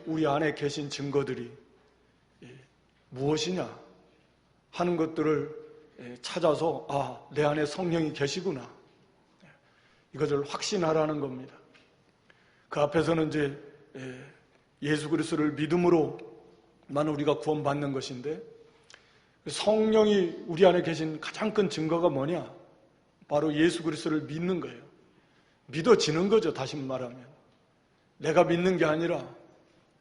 우리 안에 계신 증거들이 무엇이냐 하는 것들을 찾아서 내 안에 성령이 계시구나, 이것을 확신하라는 겁니다. 그 앞에서는 이제 예수 그리스도를 믿음으로만 우리가 구원받는 것인데, 성령이 우리 안에 계신 가장 큰 증거가 뭐냐? 바로 예수 그리스도를 믿는 거예요. 믿어지는 거죠. 다시 말하면 내가 믿는 게 아니라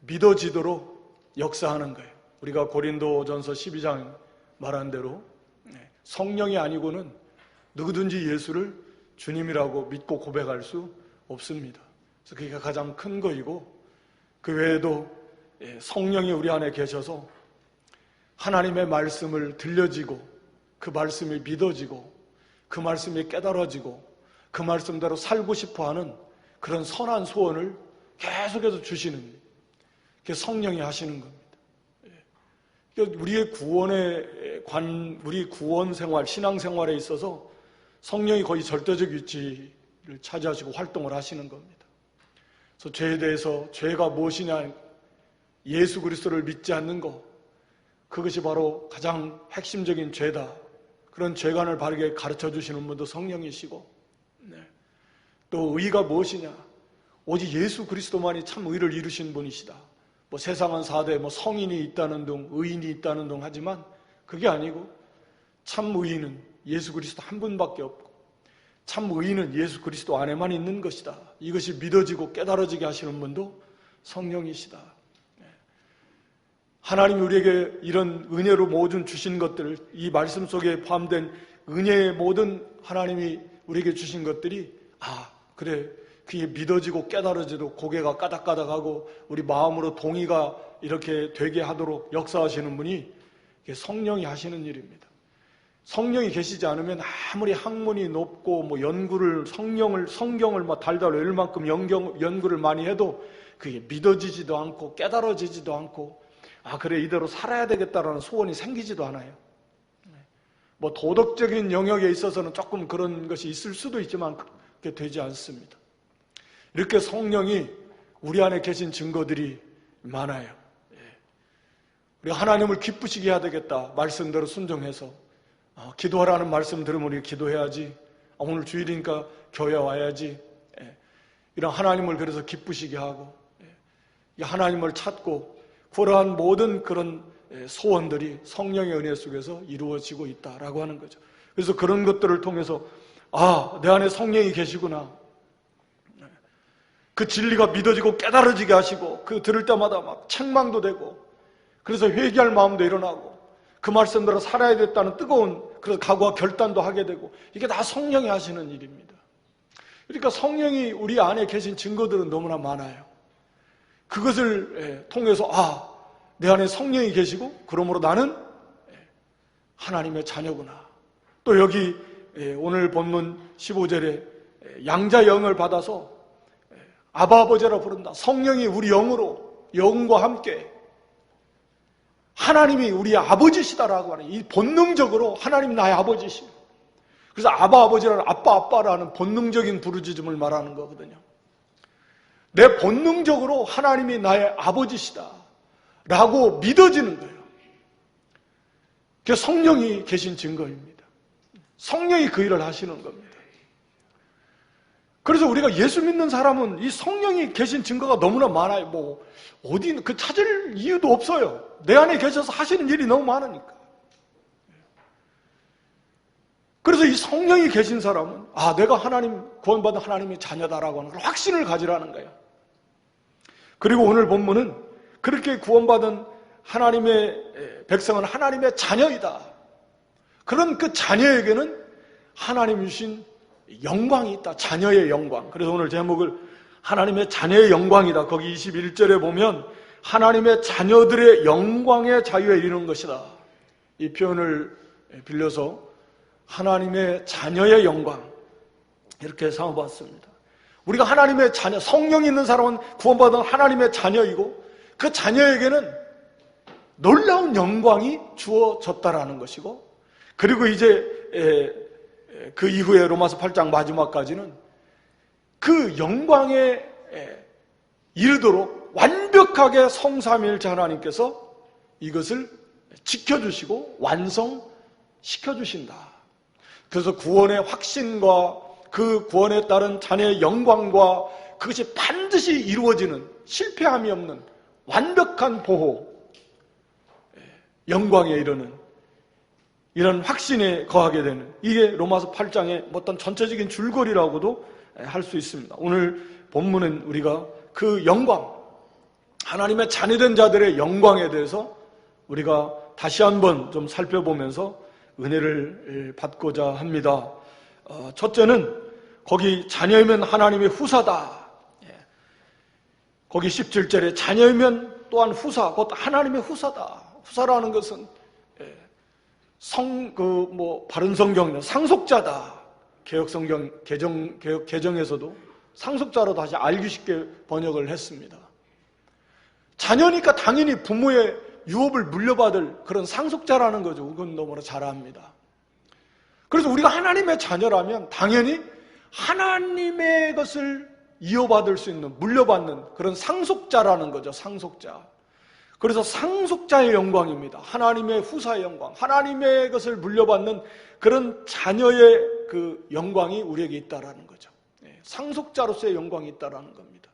믿어지도록 역사하는 거예요. 우리가 고린도전서 12장 말한 대로 성령이 아니고는 누구든지 예수를 주님이라고 믿고 고백할 수 없습니다. 그래서 그게 가장 큰 거이고, 그 외에도 성령이 우리 안에 계셔서 하나님의 말씀을 들려지고, 그 말씀이 믿어지고, 그 말씀이 깨달아지고, 그 말씀대로 살고 싶어하는 그런 선한 소원을 계속해서 주시는, 그게 성령이 하시는 겁니다. 우리의 우리 구원 생활, 신앙 생활에 있어서 성령이 거의 절대적 위치를 차지하시고 활동을 하시는 겁니다. 그래서 죄에 대해서 죄가 무엇이냐, 예수 그리스도를 믿지 않는 것, 그것이 바로 가장 핵심적인 죄다. 그런 죄관을 바르게 가르쳐 주시는 분도 성령이시고, 또 의가 무엇이냐, 오직 예수 그리스도만이 참 의를 이루신 분이시다. 세상은 4대 성인이 있다는 둥, 의인이 있다는 둥 하지만 그게 아니고 참 의인은 예수 그리스도 한 분밖에 없고, 참 의인은 예수 그리스도 안에만 있는 것이다. 이것이 믿어지고 깨달아지게 하시는 분도 성령이시다. 하나님이 우리에게 이런 은혜로 모든 주신 것들을, 이 말씀 속에 포함된 은혜의 모든 하나님이 우리에게 주신 것들이 그래, 그게 믿어지고 깨달아지도록 고개가 까닥까닥하고 우리 마음으로 동의가 이렇게 되게 하도록 역사하시는 분이 성령이 하시는 일입니다. 성령이 계시지 않으면 아무리 학문이 높고 성경을 달달 외울 만큼 연구를 많이 해도 그게 믿어지지도 않고 깨달아지지도 않고, 그래 이대로 살아야 되겠다라는 소원이 생기지도 않아요. 도덕적인 영역에 있어서는 조금 그런 것이 있을 수도 있지만 그게 되지 않습니다. 이렇게 성령이 우리 안에 계신 증거들이 많아요. 우리 하나님을 기쁘시게 해야 되겠다. 말씀대로 순종해서 기도하라는 말씀 들으면 우리 기도해야지. 오늘 주일이니까 교회 와야지. 이런 하나님을 그래서 기쁘시게 하고, 하나님을 찾고, 그러한 모든 그런 소원들이 성령의 은혜 속에서 이루어지고 있다라고 하는 거죠. 그래서 그런 것들을 통해서 내 안에 성령이 계시구나, 그 진리가 믿어지고 깨달아지게 하시고, 그 들을 때마다 막 책망도 되고, 그래서 회개할 마음도 일어나고, 그 말씀대로 살아야겠다는 뜨거운 그런 각오와 결단도 하게 되고, 이게 다 성령이 하시는 일입니다. 그러니까 성령이 우리 안에 계신 증거들은 너무나 많아요. 그것을 통해서 내 안에 성령이 계시고, 그러므로 나는 하나님의 자녀구나. 또 여기 오늘 본문 15절에 양자 영을 받아서 아바 아버지라 부른다. 성령이 우리 영과 함께 하나님이 우리의 아버지시다라고 하는, 이 본능적으로 하나님 나의 아버지시. 그래서 아바 아버지라는 아빠라는 본능적인 부르짖음을 말하는 거거든요. 내 본능적으로 하나님이 나의 아버지시다 라고 믿어지는 거예요. 그게 성령이 계신 증거입니다. 성령이 그 일을 하시는 겁니다. 그래서 우리가 예수 믿는 사람은 이 성령이 계신 증거가 너무나 많아요. 어디 찾을 이유도 없어요. 내 안에 계셔서 하시는 일이 너무 많으니까. 그래서 이 성령이 계신 사람은 내가 구원받은 하나님의 자녀다라고 하는 걸 확신을 가지라는 거예요. 그리고 오늘 본문은 그렇게 구원받은 하나님의 백성은 하나님의 자녀이다. 그런 그 자녀에게는 하나님 주신 영광이 있다. 자녀의 영광. 그래서 오늘 제목을 하나님의 자녀의 영광이다. 거기 21절에 보면 하나님의 자녀들의 영광의 자유에 이르는 것이다. 이 표현을 빌려서 하나님의 자녀의 영광, 이렇게 삼아봤습니다. 우리가 하나님의 자녀, 성령이 있는 사람은 구원받은 하나님의 자녀이고, 그 자녀에게는 놀라운 영광이 주어졌다라는 것이고, 그리고 이제 그 이후에 로마서 8장 마지막까지는 그 영광에 이르도록 완벽하게 성삼위일체 하나님께서 이것을 지켜주시고 완성시켜주신다. 그래서 구원의 확신과 그 구원에 따른 자녀의 영광과 그것이 반드시 이루어지는 실패함이 없는 완벽한 보호, 영광에 이르는 이런 확신에 거하게 되는, 이게 로마서 8장의 어떤 전체적인 줄거리라고도 할 수 있습니다. 오늘 본문은 우리가 그 영광, 하나님의 자녀된 자들의 영광에 대해서 우리가 다시 한번 좀 살펴보면서 은혜를 받고자 합니다. 첫째는 거기 자녀이면 하나님의 후사다. 거기 17절에 자녀이면 또한 후사, 곧 하나님의 후사다. 후사라는 것은 바른 성경은 상속자다. 개혁 성경 개혁 개정에서도 상속자로 다시 알기 쉽게 번역을 했습니다. 자녀니까 당연히 부모의 유업을 물려받을 그런 상속자라는 거죠. 그건 너무나 잘 압니다. 그래서 우리가 하나님의 자녀라면 당연히 하나님의 것을 이어받을 수 있는, 물려받는 그런 상속자라는 거죠. 상속자. 그래서 상속자의 영광입니다. 하나님의 후사의 영광, 하나님의 것을 물려받는 그런 자녀의 그 영광이 우리에게 있다라는 거죠. 상속자로서의 영광이 있다라는 겁니다.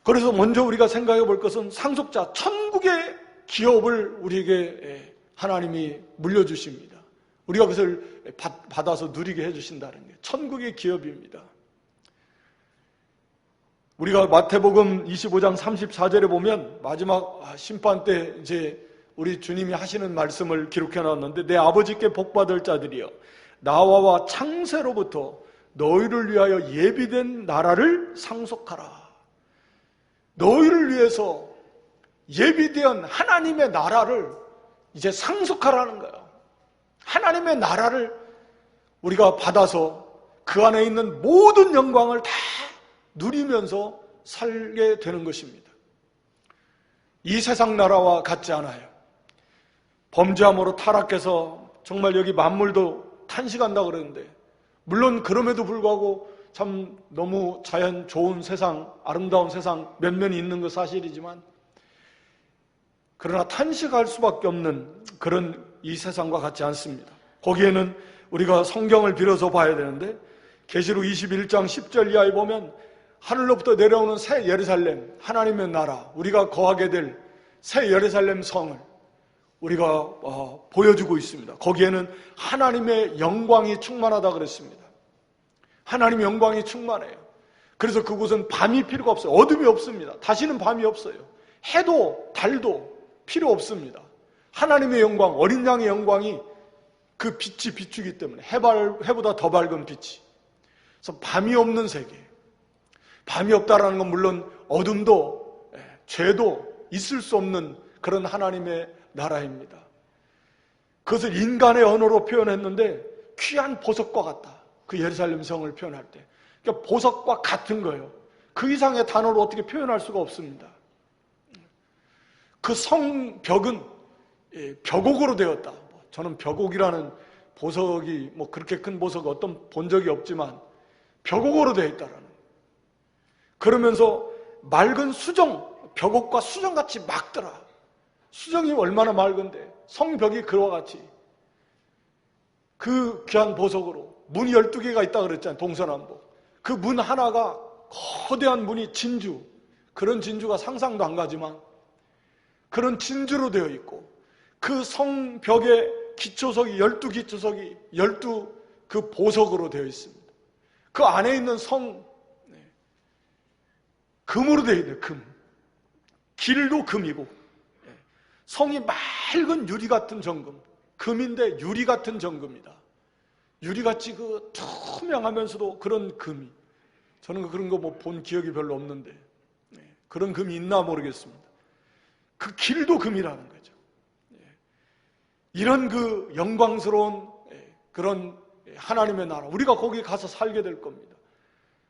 그래서 먼저 우리가 생각해 볼 것은 상속자, 천국의 기업을 우리에게 하나님이 물려주십니다. 우리가 그것을 받아서 누리게 해주신다는 게 천국의 기업입니다. 우리가 마태복음 25장 34절에 보면 마지막 심판 때 이제 우리 주님이 하시는 말씀을 기록해 놨는데, 내 아버지께 복받을 자들이여 나와와 창세로부터 너희를 위하여 예비된 나라를 상속하라. 너희를 위해서 예비된 하나님의 나라를 이제 상속하라는 거예요. 하나님의 나라를 우리가 받아서 그 안에 있는 모든 영광을 다 누리면서 살게 되는 것입니다. 이 세상 나라와 같지 않아요. 범죄함으로 타락해서 정말 여기 만물도 탄식한다 그러는데, 물론 그럼에도 불구하고 참 너무 자연 좋은 세상, 아름다운 세상 몇면이 있는 것 사실이지만, 그러나 탄식할 수밖에 없는 그런 이 세상과 같지 않습니다. 거기에는 우리가 성경을 빌어서 봐야 되는데, 계시록 21장 10절 이하에 보면 하늘로부터 내려오는 새 예루살렘, 하나님의 나라, 우리가 거하게 될 새 예루살렘 성을 우리가 보여주고 있습니다. 거기에는 하나님의 영광이 충만하다 그랬습니다. 하나님의 영광이 충만해요. 그래서 그곳은 밤이 필요가 없어요. 어둠이 없습니다. 다시는 밤이 없어요. 해도 달도 필요 없습니다. 하나님의 영광, 어린 양의 영광이 그 빛이 비추기 때문에 해보다 더 밝은 빛이. 그래서 밤이 없는 세계. 밤이 없다라는 건 물론 어둠도 죄도 있을 수 없는 그런 하나님의 나라입니다. 그것을 인간의 언어로 표현했는데 귀한 보석과 같다. 그 예루살렘 성을 표현할 때. 그러니까 보석과 같은 거예요. 그 이상의 단어로 어떻게 표현할 수가 없습니다. 그 성벽은 벽옥으로 되었다. 저는 벽옥이라는 보석이 그렇게 큰 보석 어떤 본 적이 없지만 벽옥으로 되어 있다라는. 그러면서 맑은 수정, 벽옥과 수정같이 맑더라. 수정이 얼마나 맑은데 성벽이 그와 같이 그 귀한 보석으로 문이 12개가 있다 그랬잖아요. 동서남북. 그 문 하나가 거대한 문이 진주, 그런 진주가 상상도 안 가지만 그런 진주로 되어 있고, 그 성벽의 기초석이 12기초석이 12그 보석으로 되어 있습니다. 그 안에 있는 금으로 되어 있는 금. 길도 금이고, 성이 맑은 유리 같은 정금. 금인데 유리 같은 정금이다. 유리같이 그 투명하면서도 그런 금이. 저는 그런 거 본 기억이 별로 없는데, 그런 금이 있나 모르겠습니다. 그 길도 금이라는 거죠. 이런 그 영광스러운 그런 하나님의 나라, 우리가 거기 가서 살게 될 겁니다.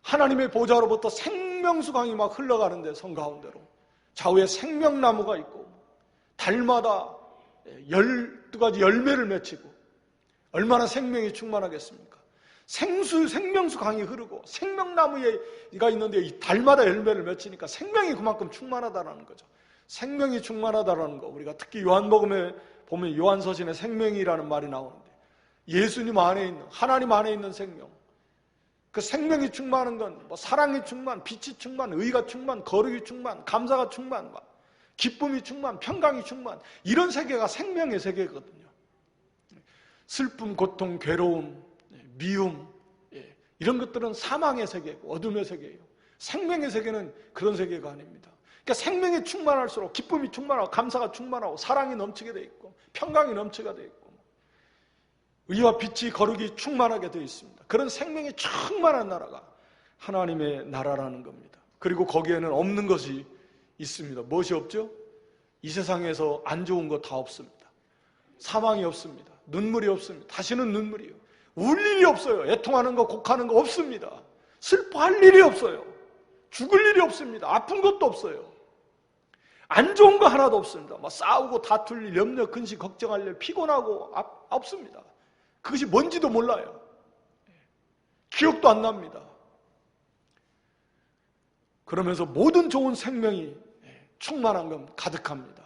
하나님의 보좌로부터 생명수강이 막 흘러가는데, 성 가운데로 좌우에 생명나무가 있고 달마다 12가지 열매를 맺히고, 얼마나 생명이 충만하겠습니까? 생명수 강이 흐르고 생명나무가 있는데 이 달마다 열매를 맺히니까 생명이 그만큼 충만하다는 거죠. 생명이 충만하다는 거, 우리가 특히 요한복음에 보면 요한서신에 생명이라는 말이 나오는데 예수님 안에 있는, 하나님 안에 있는 생명, 그 생명이 충만한 건 뭐 사랑이 충만, 빛이 충만, 의가 충만, 거룩이 충만, 감사가 충만, 기쁨이 충만, 평강이 충만, 이런 세계가 생명의 세계거든요. 슬픔, 고통, 괴로움, 미움, 이런 것들은 사망의 세계고 어둠의 세계예요. 생명의 세계는 그런 세계가 아닙니다. 그러니까 생명이 충만할수록 기쁨이 충만하고 감사가 충만하고 사랑이 넘치게 돼 있고 평강이 넘치게 돼 있고 의와 빛이 거룩이 충만하게 되어 있습니다. 그런 생명이 충만한 나라가 하나님의 나라라는 겁니다. 그리고 거기에는 없는 것이 있습니다. 무엇이 없죠? 이 세상에서 안 좋은 거 다 없습니다. 사망이 없습니다. 눈물이 없습니다. 다시는 눈물이요. 울 일이 없어요. 애통하는 거, 곡하는 거 없습니다. 슬퍼할 일이 없어요. 죽을 일이 없습니다. 아픈 것도 없어요. 안 좋은 거 하나도 없습니다. 싸우고 다툴 일, 염려, 근심, 걱정할 일, 피곤하고 없습니다. 그것이 뭔지도 몰라요. 기억도 안 납니다. 그러면서 모든 좋은 생명이 충만한 건 가득합니다.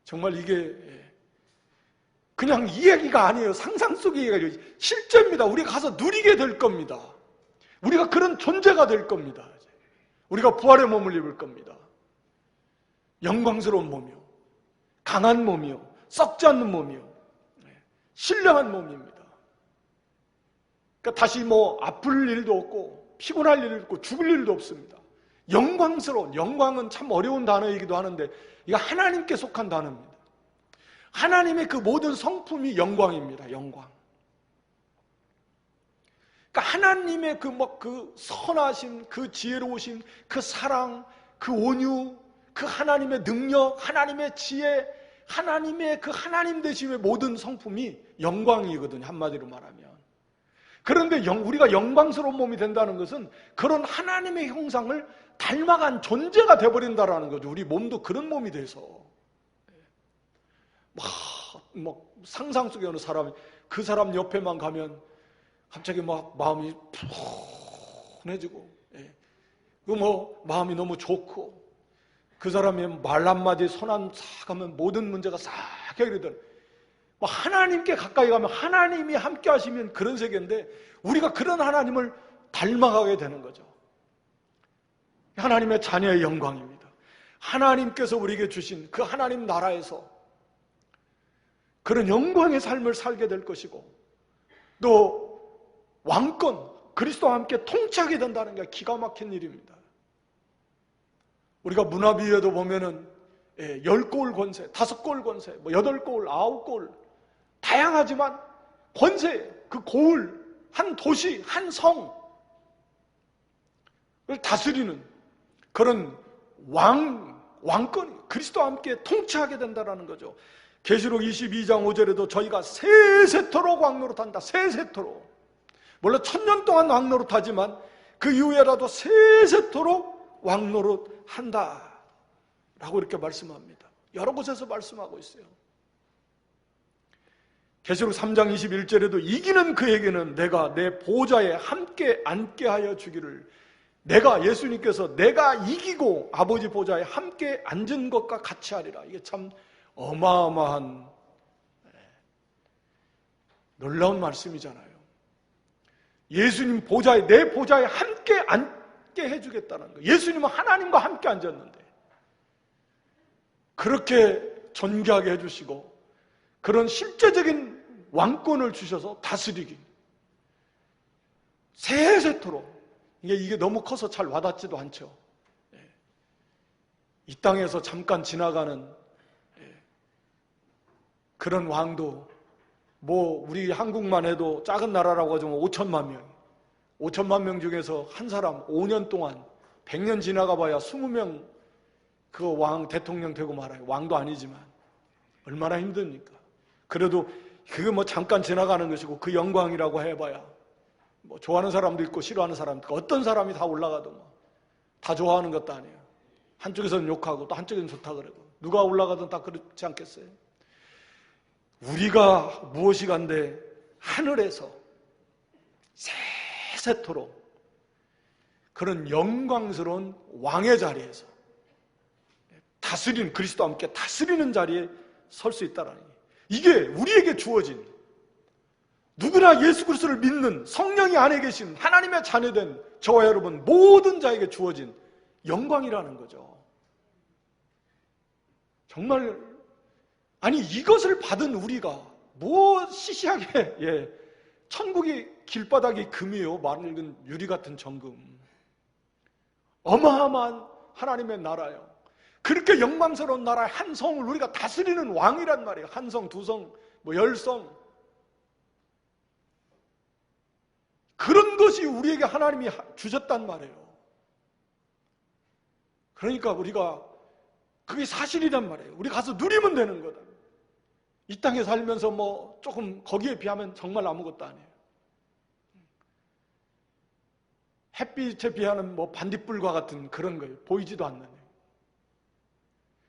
정말 이게 그냥 이야기가 아니에요. 상상 속의 이야기가 실제입니다. 우리가 가서 누리게 될 겁니다. 우리가 그런 존재가 될 겁니다. 우리가 부활의 몸을 입을 겁니다. 영광스러운 몸이요, 강한 몸이요, 썩지 않는 몸이요, 신령한 몸입니다. 그러니까 다시 아플 일도 없고 피곤할 일도 없고 죽을 일도 없습니다. 영광스러운, 영광은 참 어려운 단어이기도 하는데 이거 하나님께 속한 단어입니다. 하나님의 그 모든 성품이 영광입니다. 영광. 그러니까 하나님의 그 선하심, 그 지혜로우심, 그 사랑, 그 온유, 그 하나님의 능력, 하나님의 지혜, 하나님의 그 하나님 되심의 모든 성품이 영광이거든요. 한마디로 말하면. 그런데 우리가 영광스러운 몸이 된다는 것은 그런 하나님의 형상을 닮아간 존재가 되어버린다는 거죠. 우리 몸도 그런 몸이 돼서. 상상 속에 어느 사람이 그 사람 옆에만 가면 갑자기 마음이 푸근해지고, 마음이 너무 좋고, 그 사람이 말 한마디 손 한 싹 하면 모든 문제가 싹 해결되는, 하나님께 가까이 가면 하나님이 함께 하시면 그런 세계인데 우리가 그런 하나님을 닮아가게 되는 거죠. 하나님의 자녀의 영광입니다. 하나님께서 우리에게 주신 그 하나님 나라에서 그런 영광의 삶을 살게 될 것이고, 또 왕권, 그리스도와 함께 통치하게 된다는 게 기가 막힌 일입니다. 우리가 문화비유에도 보면은 10고을 권세, 5고을 권세, 8고을, 9고을, 다양하지만 권세, 그 고을, 한 도시, 한 성을 다스리는 그런 왕권이 그리스도와 함께 통치하게 된다는 거죠. 계시록 22장 5절에도 저희가 세세토록 왕노릇한다. 세세토록. 물론 1000년 동안 왕노릇하지만 그 이후에라도 세세토록 왕노릇한다 라고 이렇게 말씀합니다. 여러 곳에서 말씀하고 있어요. 계시록 3장 21절에도 이기는 그에게는 내가 내 보좌에 함께 앉게 하여 주기를, 내가, 예수님께서 내가 이기고 아버지 보좌에 함께 앉은 것과 같이 하리라. 이게 참 어마어마한 놀라운 말씀이잖아요. 예수님 보좌에, 내 보좌에 함께 앉게 해주겠다는 거예요. 예수님은 하나님과 함께 앉았는데 그렇게 존귀하게 해주시고 그런 실제적인 왕권을 주셔서 다스리기, 세세토록. 이게 너무 커서 잘 와닿지도 않죠. 이 땅에서 잠깐 지나가는 그런 왕도 우리 한국만 해도 작은 나라라고 하지만 5천만 명, 5천만 명 중에서 한 사람 5년 동안 100년 지나가 봐야 20명 그 왕 대통령 되고 말아요. 왕도 아니지만 얼마나 힘듭니까? 그래도 그게 잠깐 지나가는 것이고 그 영광이라고 해봐야 좋아하는 사람도 있고 싫어하는 사람도 있고 어떤 사람이 다 올라가도 다 좋아하는 것도 아니에요. 한쪽에서는 욕하고 또 한쪽에서는 좋다 그래도 누가 올라가든 다 그렇지 않겠어요? 우리가 무엇이 간데 하늘에서 세세토록 그런 영광스러운 왕의 자리에서 다스리는, 그리스도와 함께 다스리는 자리에 설 수 있다는 얘기예요. 이게 우리에게 주어진, 누구나 예수 그리스도를 믿는 성령이 안에 계신 하나님의 자녀된 저와 여러분 모든 자에게 주어진 영광이라는 거죠. 정말, 아니 이것을 받은 우리가 뭐 시시하게, 천국의 길바닥이 금이요 맑은 유리 같은 정금, 어마어마한 하나님의 나라요, 그렇게 영광스러운 나라의 한 성을 우리가 다스리는 왕이란 말이에요. 한 성, 두 성, 뭐 10성. 그런 것이 우리에게 하나님이 주셨단 말이에요. 그러니까 우리가, 그게 사실이란 말이에요. 우리 가서 누리면 되는 거다. 이 땅에 살면서 뭐 조금 거기에 비하면 정말 아무것도 아니에요. 햇빛에 비하는 뭐 반딧불과 같은 그런 거예요. 보이지도 않는.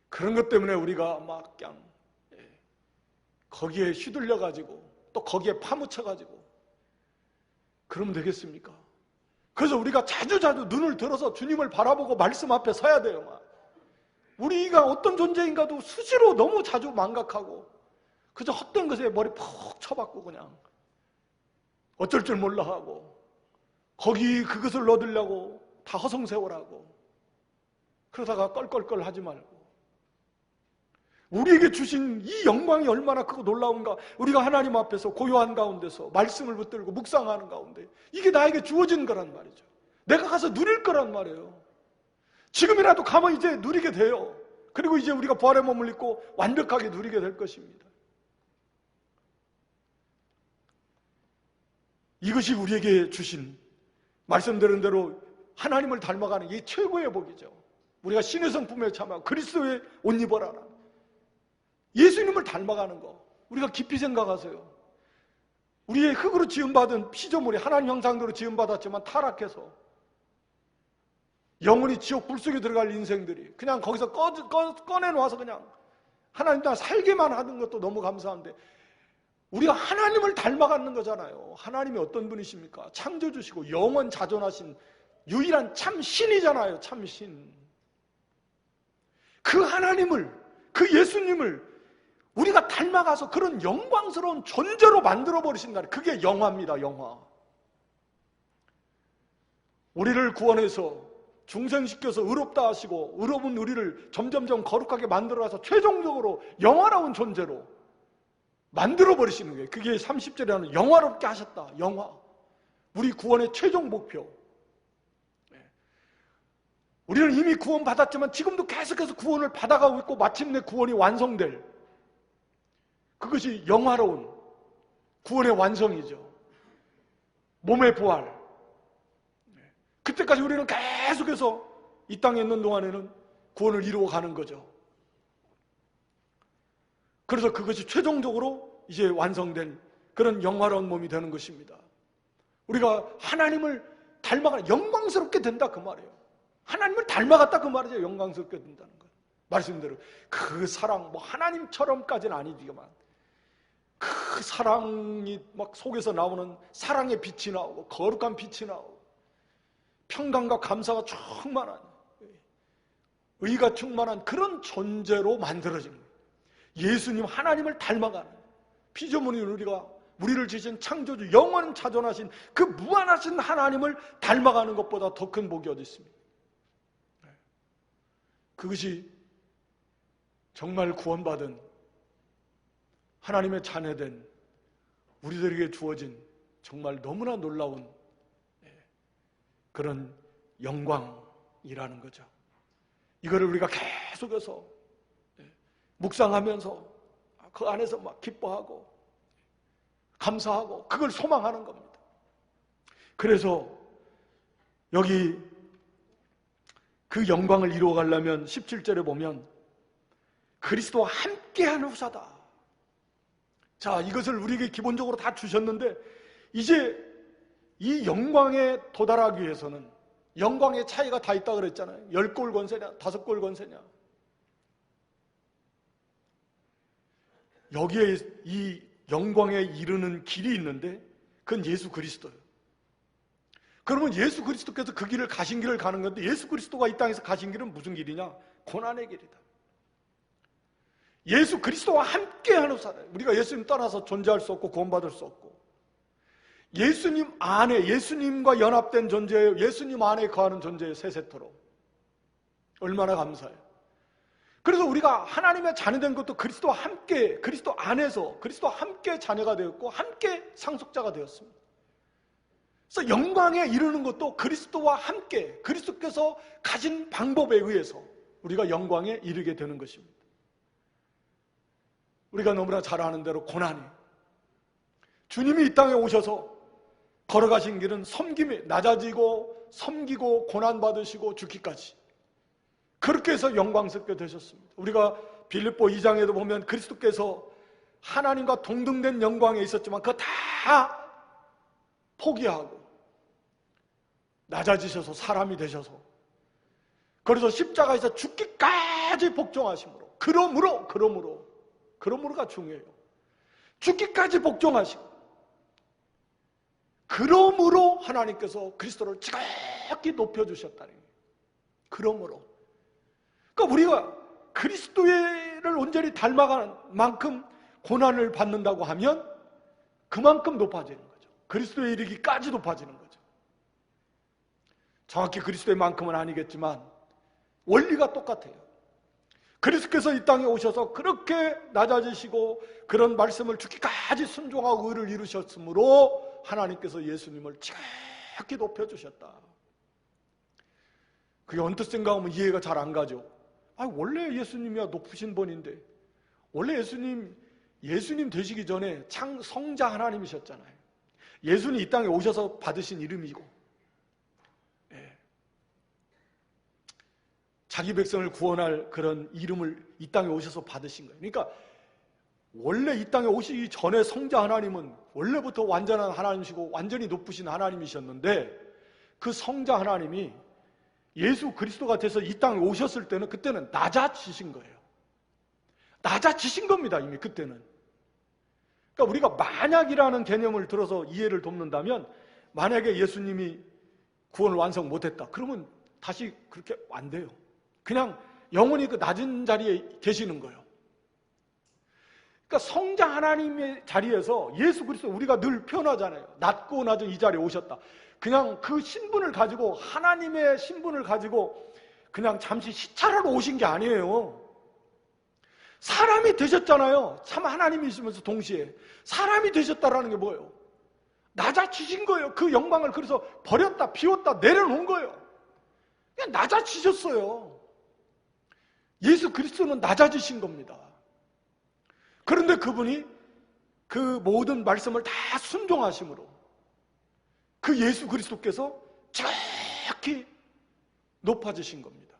그런 것 때문에 우리가 막 그냥 거기에 휘둘려가지고 또 거기에 파묻혀가지고 그러면 되겠습니까? 그래서 우리가 자주자주 눈을 들어서 주님을 바라보고 말씀 앞에 서야 돼요. 막. 우리가 어떤 존재인가도 수시로 너무 자주 망각하고 그저 헛된 것에 머리 푹 쳐박고 그냥 어쩔 줄 몰라 하고 거기 그것을 얻으려고 다 허송세월하고 그러다가 껄껄껄 하지 말고 우리에게 주신 이 영광이 얼마나 크고 놀라운가. 우리가 하나님 앞에서 고요한 가운데서 말씀을 붙들고 묵상하는 가운데 이게 나에게 주어진 거란 말이죠. 내가 가서 누릴 거란 말이에요. 지금이라도 가면 이제 누리게 돼요. 그리고 이제 우리가 부활의 몸을 입고 완벽하게 누리게 될 것입니다. 이것이 우리에게 주신, 말씀드린 대로 하나님을 닮아가는 이 최고의 복이죠. 우리가 신의 성품에 참아 그리스도의 옷 입어라. 예수님을 닮아가는 거 우리가 깊이 생각하세요. 우리의 흙으로 지음받은 피조물이 하나님 형상대로 지음받았지만 타락해서 영원히 지옥 불속에 들어갈 인생들이 그냥 거기서 꺼내놓아서 그냥 하나님 따라 살게만 하는 것도 너무 감사한데 우리가 하나님을 닮아가는 거잖아요. 하나님이 어떤 분이십니까? 창조주시고 영원 자존하신 유일한 참신이잖아요. 참신. 그 하나님을, 그 예수님을 우리가 닮아가서 그런 영광스러운 존재로 만들어버리신다. 그게 영화입니다. 영화. 우리를 구원해서 중생시켜서 의롭다 하시고 의로운 우리를 점점점 거룩하게 만들어가서 최종적으로 영화로운 존재로 만들어버리시는 거예요. 그게 30절에 영화롭게 하셨다. 영화. 우리 구원의 최종 목표. 우리는 이미 구원받았지만 지금도 계속해서 구원을 받아가고 있고 마침내 구원이 완성될, 그것이 영화로운 구원의 완성이죠. 몸의 부활. 그때까지 우리는 계속해서 이 땅에 있는 동안에는 구원을 이루어가는 거죠. 그래서 그것이 최종적으로 이제 완성된 그런 영화로운 몸이 되는 것입니다. 우리가 하나님을 닮아가는, 영광스럽게 된다 그 말이에요. 하나님을 닮아갔다 그 말이죠. 영광스럽게 된다는 거. 말씀대로 그 사랑, 뭐 하나님처럼까지는 아니지만 그 사랑이 막 속에서 나오는 사랑의 빛이 나오고 거룩한 빛이 나오고 평강과 감사가 충만한, 의가 충만한 그런 존재로 만들어진 거예요. 예수님 하나님을 닮아가는 피조물인 우리를 지신 창조주 영원 자존하신 그 무한하신 하나님을 닮아가는 것보다 더 큰 복이 어디 있습니까? 그것이 정말 구원받은 하나님의 자녀된 우리들에게 주어진 정말 너무나 놀라운 그런 영광이라는 거죠. 이거를 우리가 계속해서 묵상하면서 그 안에서 막 기뻐하고 감사하고 그걸 소망하는 겁니다. 그래서 여기 그 영광을 이루어가려면 17절에 보면 그리스도와 함께하는 후사다. 자, 이것을 우리에게 기본적으로 다 주셨는데 이제 이 영광에 도달하기 위해서는 영광의 차이가 다 있다 그랬잖아요. 10골 권세냐 5골 권세냐. 여기에 이 영광에 이르는 길이 있는데 그건 예수 그리스도예요. 그러면 예수 그리스도께서 그 길을 가신 길을 가는 건데, 예수 그리스도가 이 땅에서 가신 길은 무슨 길이냐? 고난의 길이다. 예수 그리스도와 함께하는 사람. 우리가 예수님 떠나서 존재할 수 없고 구원받을 수 없고, 예수님 안에, 예수님과 연합된 존재예요. 예수님 안에 거하는 존재예요. 세세토록. 얼마나 감사해요. 그래서 우리가 하나님의 자녀된 것도 그리스도와 함께, 그리스도 안에서 그리스도와 함께 자녀가 되었고 함께 상속자가 되었습니다. 그래서 영광에 이르는 것도 그리스도와 함께, 그리스도께서 가진 방법에 의해서 우리가 영광에 이르게 되는 것입니다. 우리가 너무나 잘 아는 대로 고난이, 주님이 이 땅에 오셔서 걸어가신 길은 섬김이, 낮아지고 섬기고 고난받으시고 죽기까지, 그렇게 해서 영광스럽게 되셨습니다. 우리가 빌립보 2장에도 보면 그리스도께서 하나님과 동등된 영광에 있었지만 그거 다 포기하고 낮아지셔서 사람이 되셔서, 그래서 십자가에서 죽기까지 복종하심으로, 그러므로가 중요해요. 죽기까지 복종하시고, 그러므로 하나님께서 그리스도를 지극히 높여주셨다는 거예요. 그러므로. 그러니까 우리가 그리스도를 온전히 닮아가는 만큼 고난을 받는다고 하면 그만큼 높아지는 거죠. 그리스도에 이르기까지 높아지는 거죠. 정확히 그리스도의 만큼은 아니겠지만 원리가 똑같아요. 그리스도께서 이 땅에 오셔서 그렇게 낮아지시고 그런 말씀을 죽기까지 순종하고 의를 이루셨으므로 하나님께서 예수님을 지극히 높여주셨다. 그게 언뜻 생각하면 이해가 잘 안 가죠. 원래 예수님이야 높으신 분인데, 원래 예수님 되시기 전에 성자 하나님이셨잖아요. 예수님 이 땅에 오셔서 받으신 이름이고, 자기 백성을 구원할 그런 이름을 이 땅에 오셔서 받으신 거예요. 그러니까 원래 이 땅에 오시기 전에 성자 하나님은 원래부터 완전한 하나님이시고 완전히 높으신 하나님이셨는데, 그 성자 하나님이 예수 그리스도가 돼서 이 땅에 오셨을 때는, 그때는 낮아지신 거예요. 낮아지신 겁니다. 이미 그때는. 그러니까 우리가 만약이라는 개념을 들어서 이해를 돕는다면, 만약에 예수님이 구원을 완성 못했다, 그러면 다시 그렇게 안 돼요. 그냥 영원히 그 낮은 자리에 계시는 거예요. 그러니까 성자 하나님의 자리에서 예수 그리스도, 우리가 늘 표현하잖아요. 낮고 낮은 이 자리에 오셨다. 그냥 그 신분을 가지고, 하나님의 신분을 가지고 그냥 잠시 시찰하러 오신 게 아니에요. 사람이 되셨잖아요. 참 하나님이시면서 동시에 사람이 되셨다라는 게 뭐예요? 낮아지신 거예요. 그 영광을 그래서 버렸다, 비웠다, 내려놓은 거예요. 그냥 낮아지셨어요. 예수 그리스도는 낮아지신 겁니다. 그런데 그분이 그 모든 말씀을 다 순종하심으로 그 예수 그리스도께서 지극히 높아지신 겁니다.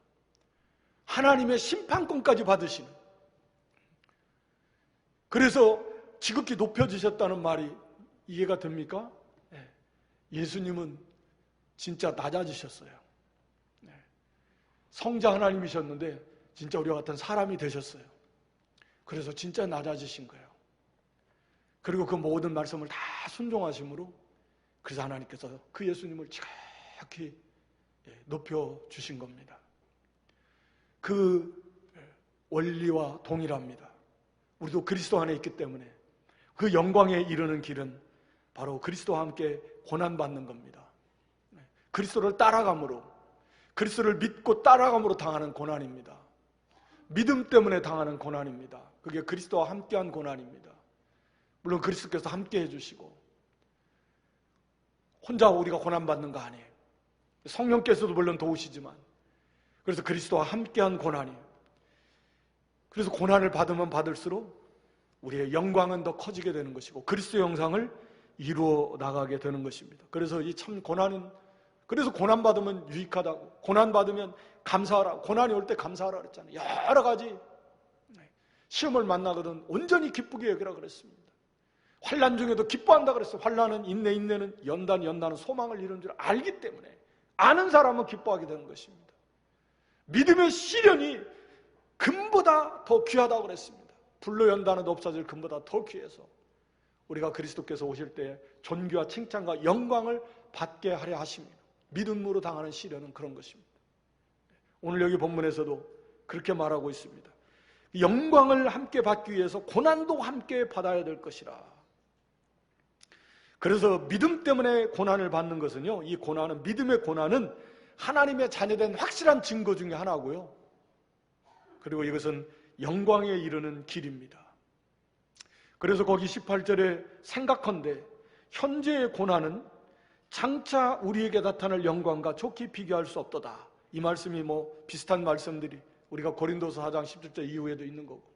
하나님의 심판권까지 받으시는. 그래서 지극히 높여지셨다는 말이 이해가 됩니까? 예수님은 진짜 낮아지셨어요. 성자 하나님이셨는데 진짜 우리와 같은 사람이 되셨어요. 그래서 진짜 낮아지신 거예요. 그리고 그 모든 말씀을 다 순종하심으로, 그래서 하나님께서 그 예수님을 지극히 높여주신 겁니다. 그 원리와 동일합니다. 우리도 그리스도 안에 있기 때문에 그 영광에 이르는 길은 바로 그리스도와 함께 고난받는 겁니다. 그리스도를 따라감으로, 그리스도를 믿고 따라감으로 당하는 고난입니다. 믿음 때문에 당하는 고난입니다. 그게 그리스도와 함께한 고난입니다. 물론 그리스도께서 함께 해주시고, 혼자 우리가 고난받는 거 아니에요. 성령께서도 물론 도우시지만, 그래서 그리스도와 함께한 고난이에요. 그래서 고난을 받으면 받을수록 우리의 영광은 더 커지게 되는 것이고 그리스도의 형상을 이루어 나가게 되는 것입니다. 그래서 이 참 고난은, 그래서 고난받으면 유익하다고, 고난받으면 감사하라, 고난이 올 때 감사하라 그랬잖아요. 여러 가지 시험을 만나거든 온전히 기쁘게 여기라 그랬습니다. 환난 중에도 기뻐한다 그랬어요. 환난은 인내는 연단은 소망을 이루는 줄 알기 때문에, 아는 사람은 기뻐하게 되는 것입니다. 믿음의 시련이 금보다 더 귀하다고 그랬습니다. 불로 연단은 없어질 금보다 더 귀해서 우리가 그리스도께서 오실 때 존귀와 칭찬과 영광을 받게 하려 하십니다. 믿음으로 당하는 시련은 그런 것입니다. 오늘 여기 본문에서도 그렇게 말하고 있습니다. 영광을 함께 받기 위해서 고난도 함께 받아야 될 것이라. 그래서 믿음 때문에 고난을 받는 것은요, 이 고난은, 믿음의 고난은 하나님의 자녀된 확실한 증거 중에 하나고요, 그리고 이것은 영광에 이르는 길입니다. 그래서 거기 18절에 생각컨대 현재의 고난은 장차 우리에게 나타날 영광과 좋게 비교할 수 없도다. 이 말씀이 비슷한 말씀들이 우리가 고린도서 4장 17절 이후에도 있는 거고,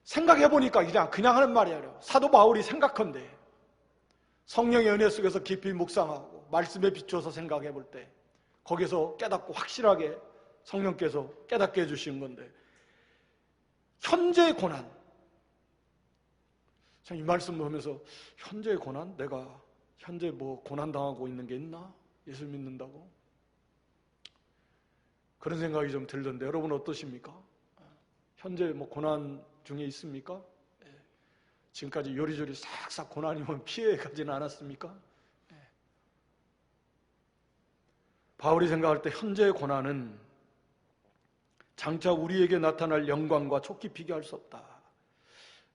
생각해보니까 그냥 하는 말이 아니라 사도 바울이 생각컨대 성령의 은혜 속에서 깊이 묵상하고 말씀에 비추어서 생각해볼 때 거기서 깨닫고 확실하게 성령께서 깨닫게 해주시는 건데, 현재의 고난, 이 말씀 보면서 현재의 고난? 내가 현재 고난 당하고 있는 게 있나? 예수 믿는다고? 그런 생각이 좀 들던데, 여러분 어떠십니까? 현재 고난 중에 있습니까? 지금까지 요리조리 싹싹 고난이 오면 피해가지는 않았습니까? 바울이 생각할 때 현재의 고난은 장차 우리에게 나타날 영광과 좋게 비교할 수 없다.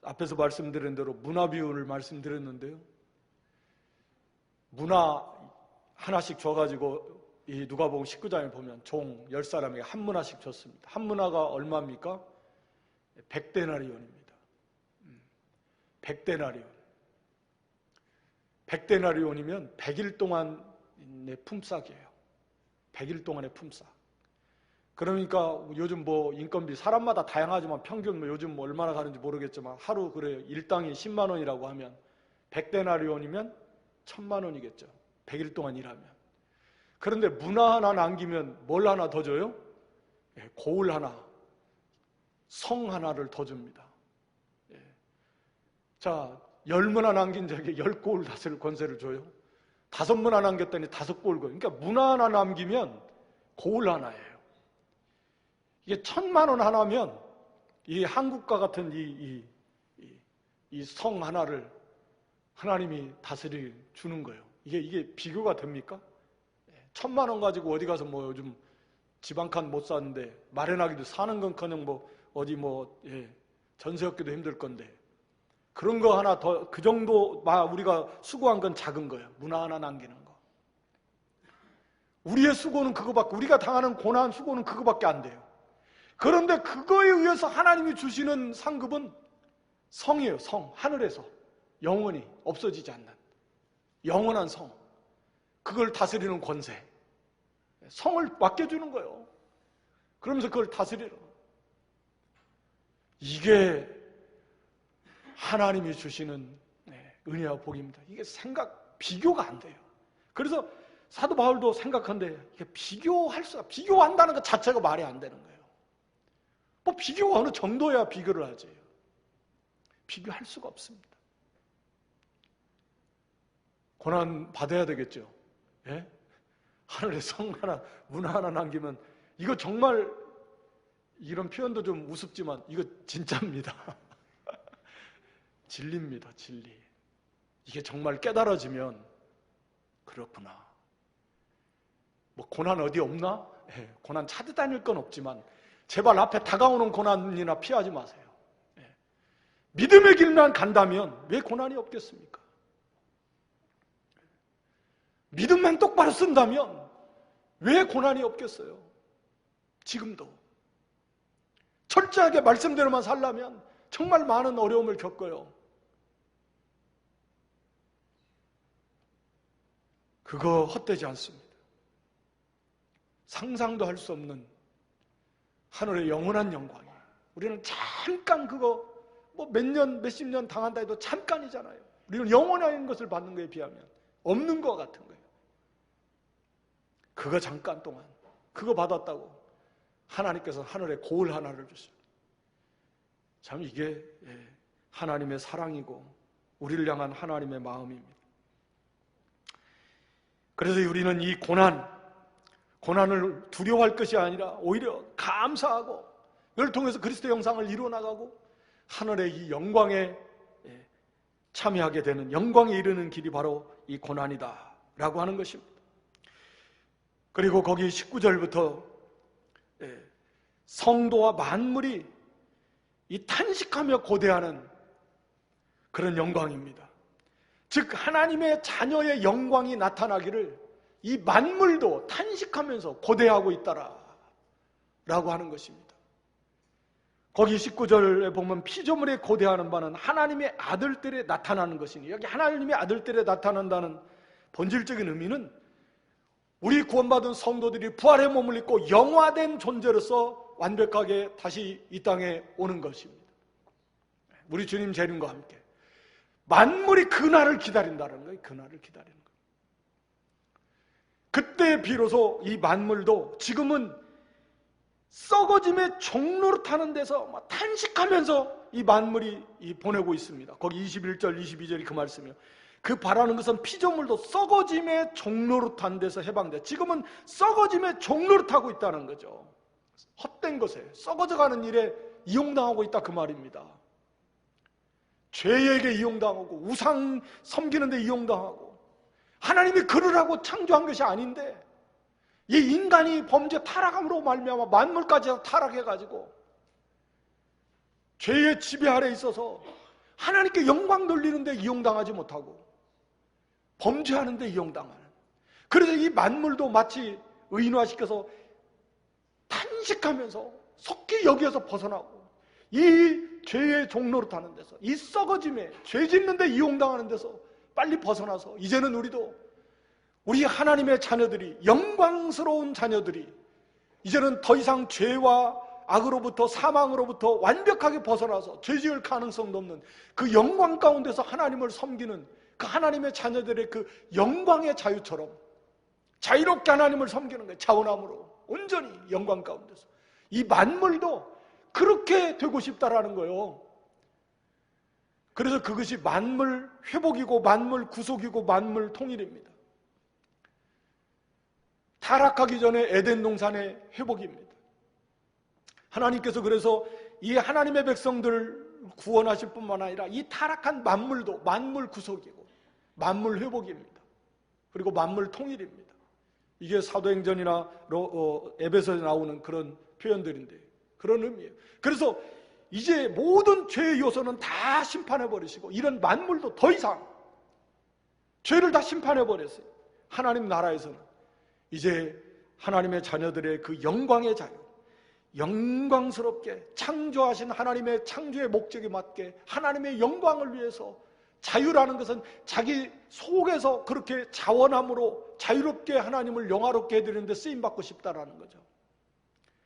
앞에서 말씀드린 대로 문화 비유를 말씀드렸는데요, 문화 하나씩 줘가지고 이 누가복음 19장에 보면 종 10사람에게 한 문화씩 줬습니다. 한 문화가 얼마입니까? 100데나리온입니다. 100데나리온. 100데나리온이면 100일 동안의 품삯이에요. 100일 동안의 품삯. 그러니까 요즘 인건비 사람마다 다양하지만 평균 요즘 얼마나 가는지 모르겠지만 하루 그래요. 일당이 10만 원이라고 하면 100데나리온이면 1000만 원이겠죠. 100일 동안 일하면. 그런데 문화 하나 남기면 뭘 하나 더 줘요? 고을 하나, 성 하나를 더 줍니다. 자, 10문화 남긴 자에게 10고을 다스릴 권세를 줘요. 5문화 남겼더니 5고을 줘요. 그러니까 문화 하나 남기면 고을 하나예요. 이게 1000만 원 하나면 이 한국과 같은 이 성 하나를 하나님이 주는 거예요. 이게 비교가 됩니까? 1000만 원 가지고 어디 가서 요즘 집 한 칸 못 사는데 마련하기도, 사는 건커녕 어디 전세 얻기도 힘들 건데, 그런 거 하나 더, 그 정도 우리가 수고한 건 작은 거예요. 문화 하나 남기는 거. 우리의 수고는 그거밖에, 우리가 당하는 고난 수고는 그거밖에 안 돼요. 그런데 그거에 의해서 하나님이 주시는 상급은 성이에요. 성. 하늘에서 영원히 없어지지 않는 영원한 성. 그걸 다스리는 권세. 성을 맡겨주는 거예요. 그러면서 그걸 다스리는 거예요. 이게 하나님이 주시는 은혜와 복입니다. 이게 비교가 안 돼요. 그래서 사도 바울도 생각한데, 이게 비교한다는 것 자체가 말이 안 되는 거예요. 비교가 어느 정도야 비교를 하지. 비교할 수가 없습니다. 고난 받아야 되겠죠. 예? 하늘에 성 하나, 문화 하나 남기면, 이거 정말, 이런 표현도 좀 우습지만 이거 진짜입니다. 진리입니다. 진리. 이게 정말 깨달아지면 그렇구나. 고난 어디 없나? 고난 찾아다닐 건 없지만 제발 앞에 다가오는 고난이나 피하지 마세요. 믿음의 길만 간다면 왜 고난이 없겠습니까? 믿음만 똑바로 쓴다면 왜 고난이 없겠어요? 지금도 철저하게 말씀대로만 살려면 정말 많은 어려움을 겪어요. 그거 헛되지 않습니다. 상상도 할 수 없는 하늘의 영원한 영광이에요. 우리는 잠깐 그거 몇 년, 몇십 년 당한다 해도 잠깐이잖아요. 우리는 영원한 것을 받는 것에 비하면 없는 것 같은 거예요. 그거 잠깐 동안 그거 받았다고 하나님께서 하늘에 고을 하나를 주셨어요. 참 이게 하나님의 사랑이고 우리를 향한 하나님의 마음입니다. 그래서 우리는 이 고난을 두려워할 것이 아니라 오히려 감사하고 이걸 통해서 그리스도의 형상을 이루어나가고 하늘의 이 영광에 참여하게 되는, 영광에 이르는 길이 바로 이 이 고난이다 라고 하는 것입니다. 그리고 거기 19절부터 성도와 만물이 이 탄식하며 고대하는 그런 영광입니다. 즉 하나님의 자녀의 영광이 나타나기를 이 만물도 탄식하면서 고대하고 있다라 라고 하는 것입니다. 거기 19절에 보면 피조물에 고대하는 바는 하나님의 아들들에 나타나는 것이니, 여기 하나님의 아들들에 나타난다는 본질적인 의미는 우리 구원받은 성도들이 부활의 몸을 입고 영화된 존재로서 완벽하게 다시 이 땅에 오는 것입니다. 우리 주님 재림과 함께 만물이 그날을 기다린다는 거예요. 그날을 기다리는 거예요. 그때 비로소 이 만물도 지금은 썩어짐의 종로를 타는 데서 막 탄식하면서 이 만물이 보내고 있습니다. 거기 21절, 22절이 그 말씀이에요. 그 바라는 것은 피조물도 썩어짐의 종로를 탄 데서 해방돼. 지금은 썩어짐의 종로를 타고 있다는 거죠. 헛된 것에, 썩어져가는 일에 이용당하고 있다 그 말입니다. 죄에게 이용당하고 우상 섬기는 데 이용당하고, 하나님이 그러라고 창조한 것이 아닌데 이 인간이 범죄 타락함으로 말미암아 만물까지 타락해가지고 죄의 지배 아래 있어서 하나님께 영광 돌리는 데 이용당하지 못하고 범죄하는 데 이용당하는, 그래서 이 만물도 마치 의인화시켜서 탄식하면서 속히 여기에서 벗어나고 이 죄의 종로로 타는 데서, 이 썩어짐에 죄 짓는 데 이용당하는 데서 빨리 벗어나서 이제는 우리 하나님의 자녀들이, 영광스러운 자녀들이 이제는 더 이상 죄와 악으로부터, 사망으로부터 완벽하게 벗어나서 죄 지을 가능성도 없는 그 영광 가운데서 하나님을 섬기는 그 하나님의 자녀들의 그 영광의 자유처럼 자유롭게 하나님을 섬기는 거예요. 자원함으로 온전히 영광 가운데서 이 만물도 그렇게 되고 싶다라는 거예요. 그래서 그것이 만물 회복이고 만물 구속이고 만물 통일입니다. 타락하기 전에 에덴 동산의 회복입니다. 하나님께서 그래서 이 하나님의 백성들을 구원하실 뿐만 아니라 이 타락한 만물도 만물 구속이고 만물 회복입니다. 그리고 만물 통일입니다. 이게 사도행전이나 에베소에 나오는 그런 표현들인데 그런 의미예요. 그래서 이제 모든 죄의 요소는 다 심판해버리시고 이런 만물도 더 이상 죄를 다 심판해버렸어요. 하나님 나라에서는 이제 하나님의 자녀들의 그 영광의 자유, 영광스럽게 창조하신 하나님의 창조의 목적에 맞게 하나님의 영광을 위해서, 자유라는 것은 자기 속에서 그렇게 자원함으로 자유롭게 하나님을 영화롭게 해드리는 데 쓰임받고 싶다라는 거죠.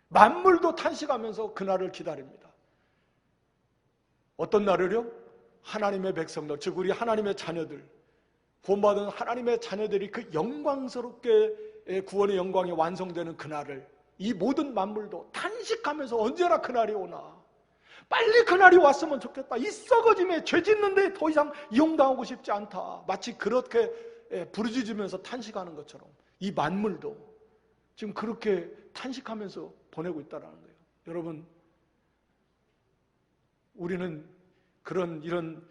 만물도 탄식하면서 그날을 기다립니다. 어떤 날을요? 하나님의 백성들, 즉 우리 하나님의 자녀들, 구원받은 하나님의 자녀들이 그 영광스럽게 구원의 영광이 완성되는 그날을 이 모든 만물도 탄식하면서 언제나 그날이 오나, 빨리 그날이 왔으면 좋겠다, 이 썩어짐에 죄 짓는데 더 이상 이용당하고 싶지 않다, 마치 그렇게 부르짖으면서 탄식하는 것처럼 이 만물도 지금 그렇게 탄식하면서 보내고 있다는 거예요. 여러분, 우리는 이런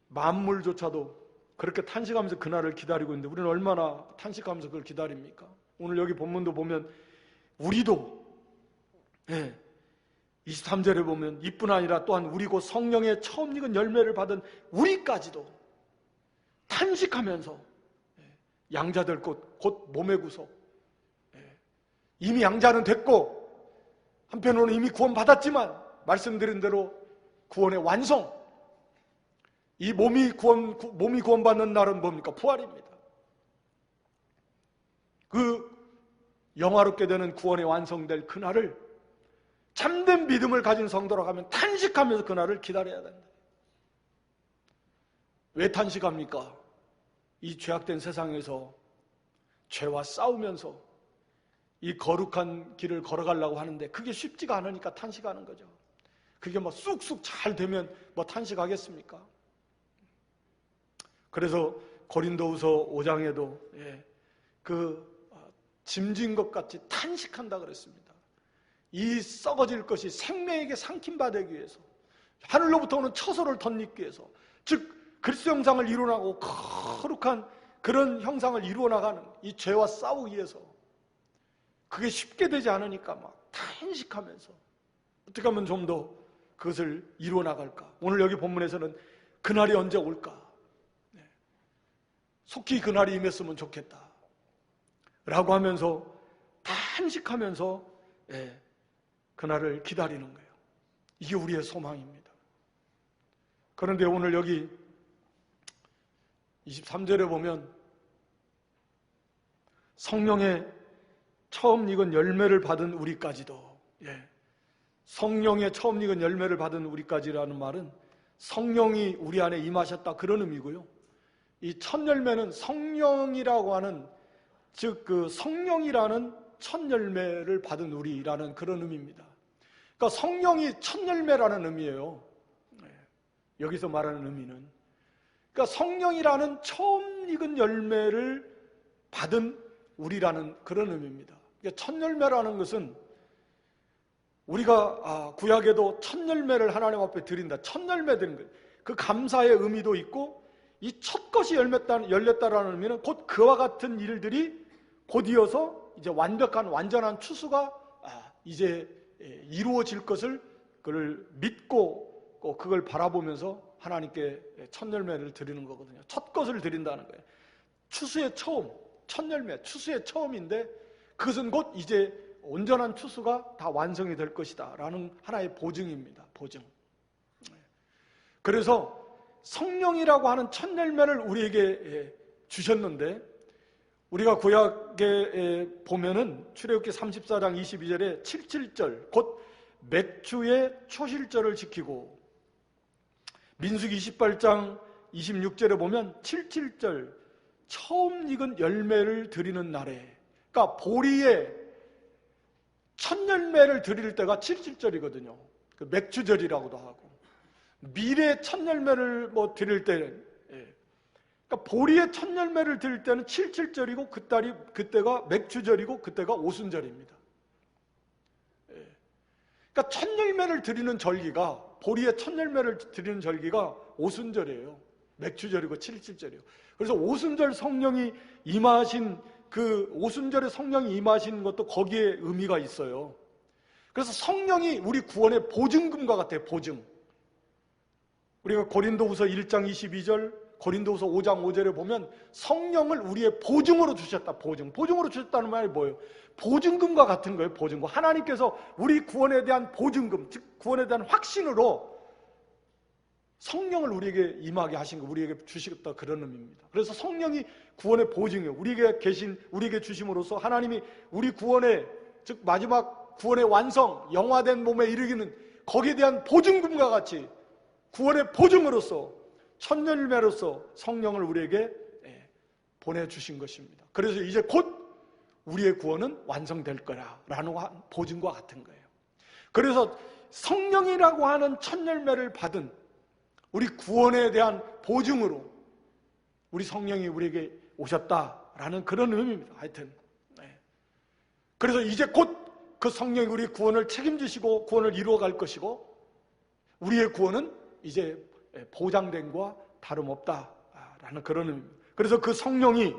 만물조차도 그렇게 탄식하면서 그날을 기다리고 있는데 우리는 얼마나 탄식하면서 그걸 기다립니까? 오늘 여기 본문도 보면 우리도 23절에 보면 이뿐 아니라 또한 우리 곧 성령의 처음 익은 열매를 받은 우리까지도 탄식하면서 양자될 곧 몸의 구속, 이미 양자는 됐고 한편으로는 이미 구원받았지만 말씀드린 대로 구원의 완성, 이 몸이 구원받는 날은 뭡니까? 부활입니다. 그 영화롭게 되는 구원의 완성될 그날을 참된 믿음을 가진 성도라고 하면 탄식하면서 그날을 기다려야 된다. 왜 탄식합니까? 이 죄악된 세상에서 죄와 싸우면서 이 거룩한 길을 걸어가려고 하는데 그게 쉽지가 않으니까 탄식하는 거죠. 그게 뭐 쑥쑥 잘 되면 뭐 탄식하겠습니까? 그래서 고린도후서 5장에도 짐진 것 같이 탄식한다 그랬습니다. 이 썩어질 것이 생명에게 삼킴받기 위해서, 하늘로부터 오는 처소를 덧입기 위해서, 즉 그리스도 형상을 이루어나가고 거룩한 그런 형상을 이루어나가는 이 죄와 싸우기 위해서 그게 쉽게 되지 않으니까 막 탄식하면서 어떻게 하면 좀 더 그것을 이루어나갈까? 오늘 여기 본문에서는 그날이 언제 올까? 속히 그날이 임했으면 좋겠다 라고 하면서 탄식하면서 그날을 기다리는 거예요. 이게 우리의 소망입니다. 그런데 오늘 여기 23절에 보면 성령의 처음 익은 열매를 받은 우리까지도, 성령의 처음 익은 열매를 받은 우리까지라는 말은 성령이 우리 안에 임하셨다 그런 의미고요. 이 첫 열매는 성령이라고 하는, 즉 그 성령이라는 첫 열매를 받은 우리라는 그런 의미입니다. 그러니까 성령이 첫 열매라는 의미예요. 여기서 말하는 의미는, 그러니까 성령이라는 처음 익은 열매를 받은 우리라는 그런 의미입니다. 그러니까 첫 열매라는 것은 우리가 구약에도 첫 열매를 하나님 앞에 드린다, 첫 열매 드린 것, 그 감사의 의미도 있고, 이 첫 것이 열렸다라는 의미는 곧 그와 같은 일들이 곧 이어서 이제 완전한 추수가 이제 이루어질 것을 그걸 믿고 그걸 바라보면서 하나님께 첫 열매를 드리는 거거든요. 첫 것을 드린다는 거예요. 추수의 처음, 첫 열매, 추수의 처음인데 그것은 곧 이제 온전한 추수가 다 완성이 될 것이다 라는 하나의 보증입니다. 보증. 그래서 성령이라고 하는 첫 열매를 우리에게 주셨는데, 우리가 구약에 보면은 출애굽기 34장 22절에 77절, 곧 맥주의 초실절을 지키고, 민수기 28장 26절에 보면 77절, 처음 익은 열매를 드리는 날에, 그러니까 보리의 첫 열매를 드릴 때가 77절이거든요. 그 맥주절이라고도 하고, 밀의 첫 열매를 드릴 때는, 그러니까 보리의 첫 열매를 드릴 때는 77절이고 그때가 맥주절이고 그때가 오순절입니다. 그러니까 첫 열매를 드리는 절기가, 보리의 첫 열매를 드리는 절기가 오순절이에요. 맥주절이고 77절이에요. 그래서 오순절 성령이 임하신, 그 오순절에 성령이 임하신 것도 거기에 의미가 있어요. 그래서 성령이 우리 구원의 보증금과 같아요. 보증. 우리가 고린도후서 1장 22절, 고린도후서 5장 5절에 보면 성령을 우리의 보증으로 주셨다. 보증으로 주셨다는 말이 뭐예요? 보증금과 같은 거예요. 보증금. 하나님께서 우리 구원에 대한 보증금, 즉 구원에 대한 확신으로 성령을 우리에게 임하게 하신 거, 우리에게 주시겠다, 그런 의미입니다. 그래서 성령이 구원의 보증이에요. 우리에게 주심으로써 하나님이 우리 구원의, 즉 마지막 구원의 완성, 영화된 몸에 이르기는 거기에 대한 보증금과 같이 구원의 보증으로서, 첫 열매로서 성령을 우리에게 보내주신 것입니다. 그래서 이제 곧 우리의 구원은 완성될 거라는 보증과 같은 거예요. 그래서 성령이라고 하는 첫 열매를 받은 우리 구원에 대한 보증으로 우리 성령이 우리에게 오셨다라는 그런 의미입니다. 하여튼 그래서 이제 곧 그 성령이 우리 구원을 책임지시고 구원을 이루어갈 것이고, 우리의 구원은 이제 보장된과 다름없다라는 그런 의미입니다. 그래서 그 성령이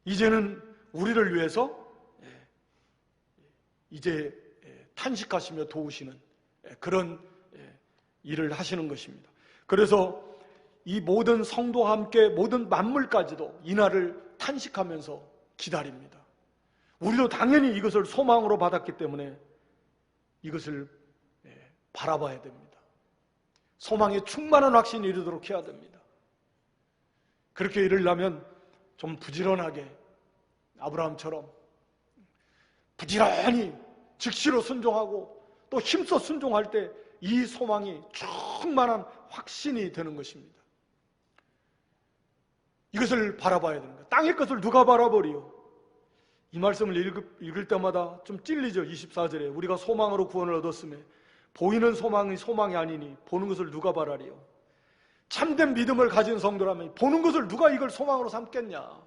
이제는 우리를 위해서 이제 탄식하시며 도우시는 그런 일을 하시는 것입니다. 그래서 이 모든 성도와 함께 모든 만물까지도 이날을 탄식하면서 기다립니다. 우리도 당연히 이것을 소망으로 받았기 때문에 이것을 바라봐야 됩니다. 소망에 충만한 확신이 이르도록 해야 됩니다. 그렇게 이르려면 좀 부지런하게 아브라함처럼 부지런히 즉시로 순종하고 또 힘써 순종할 때 이 소망이 충만한 확신이 되는 것입니다. 이것을 바라봐야 되는 거예요. 땅의 것을 누가 바라보리요? 이 말씀을 읽을 때마다 좀 찔리죠. 24절에 우리가 소망으로 구원을 얻었음에 보이는 소망이 소망이 아니니 보는 것을 누가 바라리요? 참된 믿음을 가진 성도라면 보는 것을 누가 이걸 소망으로 삼겠냐?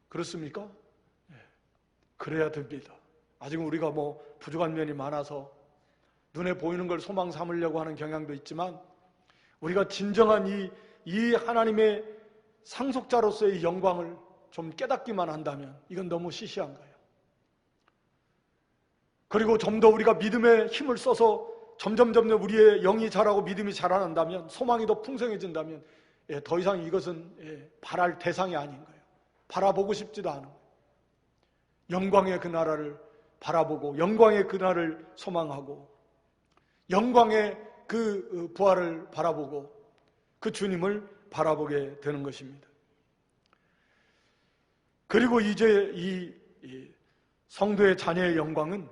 그렇습니까? 그래야 됩니다. 아직 우리가 부족한 면이 많아서 눈에 보이는 걸 소망 삼으려고 하는 경향도 있지만 우리가 진정한 이 하나님의 상속자로서의 영광을 좀 깨닫기만 한다면 이건 너무 시시한 거예요. 그리고 좀 더 우리가 믿음의 힘을 써서 점점 우리의 영이 자라고 믿음이 자라난다면, 소망이 더 풍성해진다면 더 이상 이것은 바랄 대상이 아닌 거예요. 바라보고 싶지도 않은 거예요. 영광의 그 나라를 바라보고 영광의 그 날을 소망하고 영광의 그 부활을 바라보고 그 주님을 바라보게 되는 것입니다. 그리고 이제 이 성도의 자녀의 영광은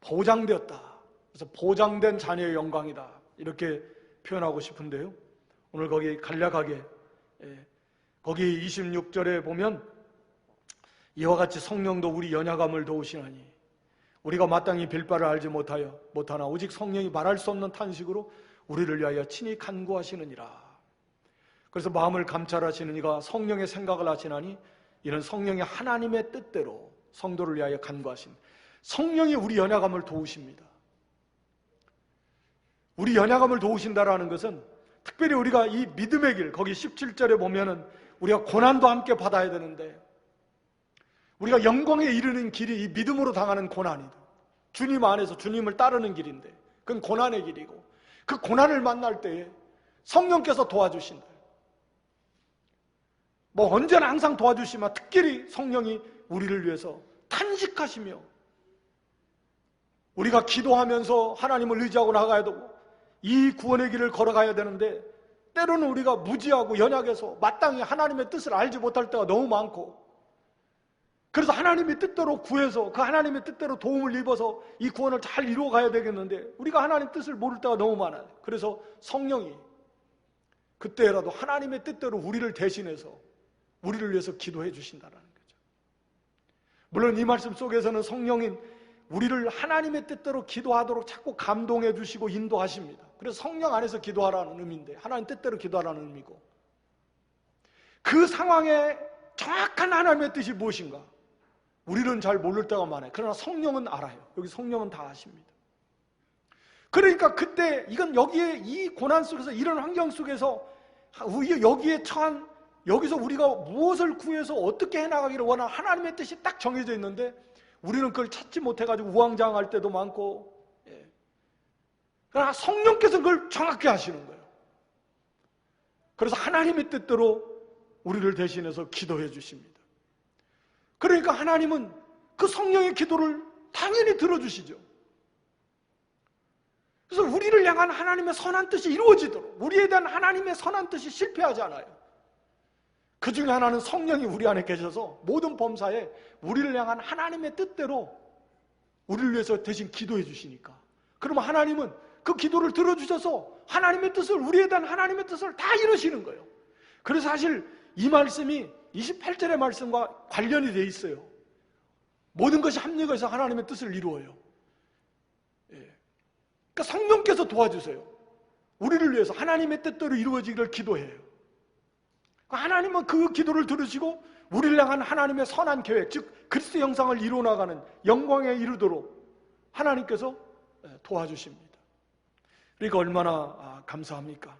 보장되었다. 그래서 보장된 자녀의 영광이다. 이렇게 표현하고 싶은데요. 오늘 거기 간략하게 거기 26절에 보면 이와 같이 성령도 우리 연약함을 도우시나니 우리가 마땅히 빌 바를 알지 못하나 오직 성령이 말할 수 없는 탄식으로 우리를 위하여 친히 간구하시느니라. 그래서 마음을 감찰하시는 이가 성령의 생각을 하시나니 이는 성령이 하나님의 뜻대로 성도를 위하여 간구하신, 성령이 우리 연약함을 도우십니다. 우리 연약함을 도우신다라는 것은 특별히 우리가 이 믿음의 길, 거기 17절에 보면은 우리가 고난도 함께 받아야 되는데 우리가 영광에 이르는 길이 이 믿음으로 당하는 고난이다. 주님 안에서 주님을 따르는 길인데 그건 고난의 길이고 그 고난을 만날 때에 성령께서 도와주신다. 뭐 언제나 항상 도와주시면 특별히 성령이 우리를 위해서 탄식하시며 우리가 기도하면서 하나님을 의지하고 나가야 되고 이 구원의 길을 걸어가야 되는데 때로는 우리가 무지하고 연약해서 마땅히 하나님의 뜻을 알지 못할 때가 너무 많고 그래서 하나님의 뜻대로 구해서 그 하나님의 뜻대로 도움을 입어서 이 구원을 잘 이루어가야 되겠는데 우리가 하나님의 뜻을 모를 때가 너무 많아요. 그래서 성령이 그때라도 하나님의 뜻대로 우리를 대신해서 우리를 위해서 기도해 주신다는 거죠. 물론 이 말씀 속에서는 성령인 우리를 하나님의 뜻대로 기도하도록 자꾸 감동해 주시고 인도하십니다. 그래서 성령 안에서 기도하라는 의미인데 하나님 뜻대로 기도하라는 의미고 그 상황에 정확한 하나님의 뜻이 무엇인가 우리는 잘 모를 때가 많아요. 그러나 성령은 알아요. 여기 성령은 다 아십니다. 그러니까 그때 이건 여기에 이 고난 속에서 이런 환경 속에서 여기에 처한 여기서 우리가 무엇을 구해서 어떻게 해나가기를 원하는 하나님의 뜻이 딱 정해져 있는데 우리는 그걸 찾지 못해가지고 우왕좌왕할 때도 많고 그러나 성령께서 그걸 정확히 하시는 거예요. 그래서 하나님의 뜻대로 우리를 대신해서 기도해 주십니다. 그러니까 하나님은 그 성령의 기도를 당연히 들어주시죠. 그래서 우리를 향한 하나님의 선한 뜻이 이루어지도록 우리에 대한 하나님의 선한 뜻이 실패하지 않아요. 그 중에 하나는 성령이 우리 안에 계셔서 모든 범사에 우리를 향한 하나님의 뜻대로 우리를 위해서 대신 기도해 주시니까 그러면 하나님은 그 기도를 들어주셔서 하나님의 뜻을 우리에 대한 하나님의 뜻을 다 이루시는 거예요. 그래서 사실 이 말씀이 28절의 말씀과 관련이 돼 있어요. 모든 것이 합력해서 하나님의 뜻을 이루어요. 그러니까 성령께서 도와주세요. 우리를 위해서 하나님의 뜻대로 이루어지기를 기도해요. 하나님은 그 기도를 들으시고 우리를 향한 하나님의 선한 계획, 즉 그리스도의 형상을 이루어나가는 영광에 이르도록 하나님께서 도와주십니다. 그러니까 얼마나 감사합니까?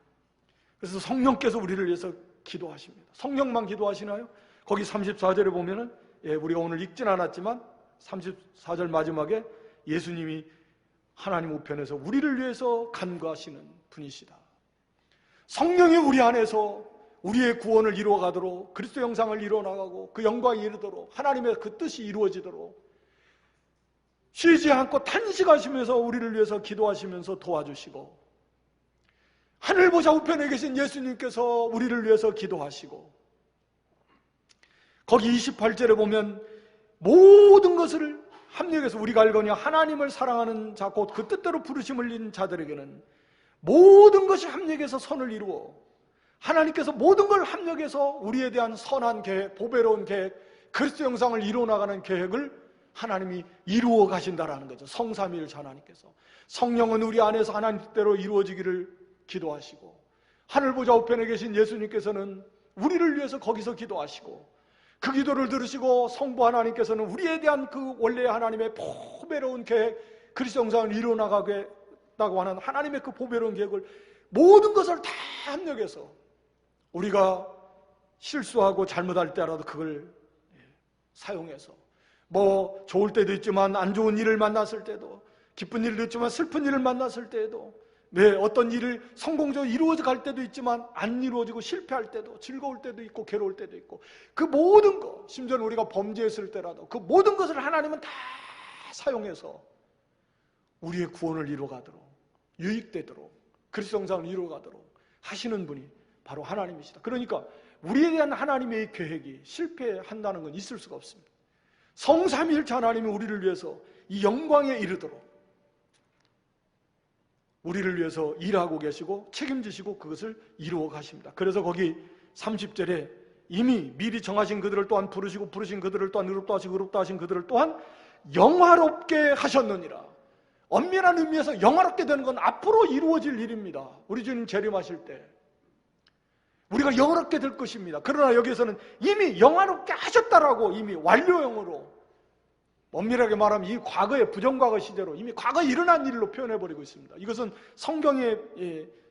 그래서 성령께서 우리를 위해서 기도하십니다. 성령만 기도하시나요? 거기 34절에 보면은 우리가 오늘 읽진 않았지만 34절 마지막에 예수님이 하나님 우편에서 우리를 위해서 간구하시는 분이시다. 성령이 우리 안에서 우리의 구원을 이루어가도록 그리스도 형상을 이루어나가고 그 영광이 이르도록 하나님의 그 뜻이 이루어지도록 쉬지 않고 탄식하시면서 우리를 위해서 기도하시면서 도와주시고 하늘 보좌 우편에 계신 예수님께서 우리를 위해서 기도하시고 거기 28절에 보면 모든 것을 합력해서 우리가 알거니와 하나님을 사랑하는 자 곧 그 뜻대로 부르심을 입은 자들에게는 모든 것이 합력해서 선을 이루어 하나님께서 모든 걸 합력해서 우리에 대한 선한 계획, 보배로운 계획, 그리스도 형상을 이루어나가는 계획을 하나님이 이루어 가신다라는 거죠. 성삼위일 하나님께서 성령은 우리 안에서 하나님 뜻대로 이루어지기를 기도하시고 하늘 보좌 우편에 계신 예수님께서는 우리를 위해서 거기서 기도하시고 그 기도를 들으시고 성부 하나님께서는 우리에 대한 그 원래의 하나님의 보배로운 계획 그리스도 형상을 이루어나가게 하셨다고 하는 하나님의 그 보배로운 계획을 모든 것을 다 합력해서 우리가 실수하고 잘못할 때라도 그걸 사용해서 뭐 좋을 때도 있지만 안 좋은 일을 만났을 때도 기쁜 일도 있지만 슬픈 일을 만났을 때에도 어떤 일을 성공적으로 이루어져 갈 때도 있지만 안 이루어지고 실패할 때도 즐거울 때도 있고 괴로울 때도 있고 그 모든 것 심지어는 우리가 범죄했을 때라도 그 모든 것을 하나님은 다 사용해서 우리의 구원을 이루어가도록 유익되도록 그리스도 형상을 이루어가도록 하시는 분이 바로 하나님이시다. 그러니까 우리에 대한 하나님의 계획이 실패한다는 건 있을 수가 없습니다. 성삼위일체 하나님이 우리를 위해서 이 영광에 이르도록 우리를 위해서 일하고 계시고 책임지시고 그것을 이루어 가십니다. 그래서 거기 30절에 이미 미리 정하신 그들을 또한 부르시고 부르신 그들을 또한 의롭다 하시고 의롭다 하신 그들을 또한 영화롭게 하셨느니라. 엄밀한 의미에서 영화롭게 되는 건 앞으로 이루어질 일입니다. 우리 주님 재림하실 때 우리가 영화롭게 될 것입니다. 그러나 여기에서는 이미 영화롭게 하셨다라고 이미 완료형으로 엄밀하게 말하면 이 과거의 부정과거 시대로 이미 과거에 일어난 일로 표현해버리고 있습니다. 이것은 성경에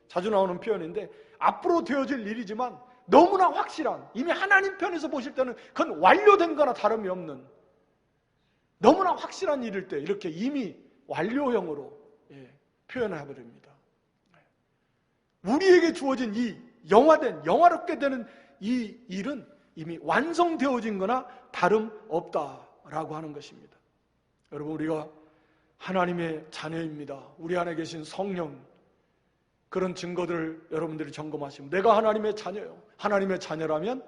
자주 나오는 표현인데 앞으로 되어질 일이지만 너무나 확실한 이미 하나님 편에서 보실 때는 그건 완료된 거나 다름이 없는 너무나 확실한 일일 때 이렇게 이미 완료형으로 표현해버립니다. 우리에게 주어진 이 영화롭게 되는 이 일은 이미 완성되어진 거나 다름없다라고 하는 것입니다. 여러분 우리가 하나님의 자녀입니다. 우리 안에 계신 성령 그런 증거들을 여러분들이 점검하시면 내가 하나님의 자녀요. 하나님의 자녀라면